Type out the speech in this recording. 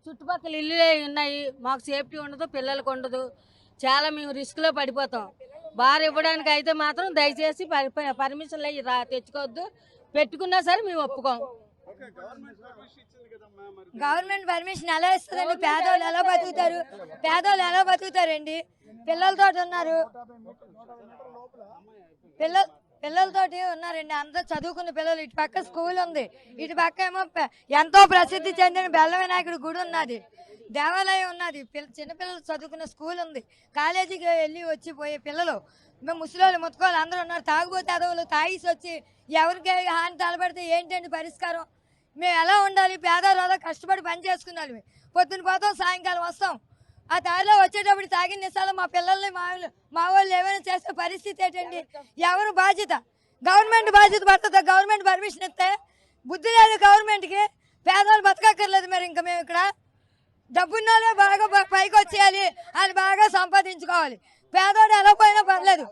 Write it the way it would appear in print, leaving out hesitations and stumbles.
చుట్టుపక్కల ఇల్లులే ఉన్నాయి, మాకు సేఫ్టీ ఉండదు, పిల్లలకు ఉండదు, చాలా మేము రిస్క్లో పడిపోతాం. బార్ ఇవ్వడానికి అయితే మాత్రం దయచేసి పర్మిషన్లు అయ్యి తెచ్చుకోవద్దు, పెట్టుకున్నా సరే మేము ఒప్పుకోం. గవర్నమెంట్ పర్మిషన్ ఎలా ఇస్తుందండి? పేదోళ్ళు ఎలా బతుకుతారు? పేదోళ్ళు ఎలా బతుకుతారండి? పిల్లలతో ఉన్నారు, పిల్లలతోటి ఉన్నారండి, అందరూ చదువుకున్న పిల్లలు. ఇటు పక్క స్కూల్ ఉంది, ఇటు పక్క ఏమో ఎంతో ప్రసిద్ధి చెందిన బెల్ల వినాయకుడి గుడి ఉన్నది, దేవాలయం ఉన్నది, చిన్నపిల్లలు చదువుకున్న స్కూల్ ఉంది, కాలేజీకి వెళ్ళి వచ్చి పోయే పిల్లలు, మేము ముసలోళ్ళు ముత్తుకోవాలి అందరూ ఉన్నారు. తాగుబోతే అదవులు తాగిసి వచ్చి ఎవరికి హాని తలపడితే ఏంటండి పరిష్కారం? మేము ఎలా ఉండాలి? పేదవాళ్ళు కష్టపడి పని చేసుకున్నాడు. పొద్దున పోతాం, సాయంకాలం వస్తాం. ఆ దారిలో వచ్చేటప్పుడు తాగిన నిసాలు మా పిల్లల్ని మా వాళ్ళు ఏమైనా చేసే పరిస్థితి ఏంటండి? ఎవరు బాధ్యత? గవర్నమెంట్ బాధ్యత పడుతుంది. గవర్నమెంట్ పర్మిషన్ ఇస్తే బుద్ధి లేదు గవర్నమెంట్కి. పేదవాళ్ళు బతకక్కర్లేదు. మరి ఇంకా మేము ఇక్కడ డబ్బున్నోళ్ళే బాగా పైకి వచ్చేయాలి, అది బాగా సంపాదించుకోవాలి. పేదవాడు ఎలా పోయినా పర్లేదు.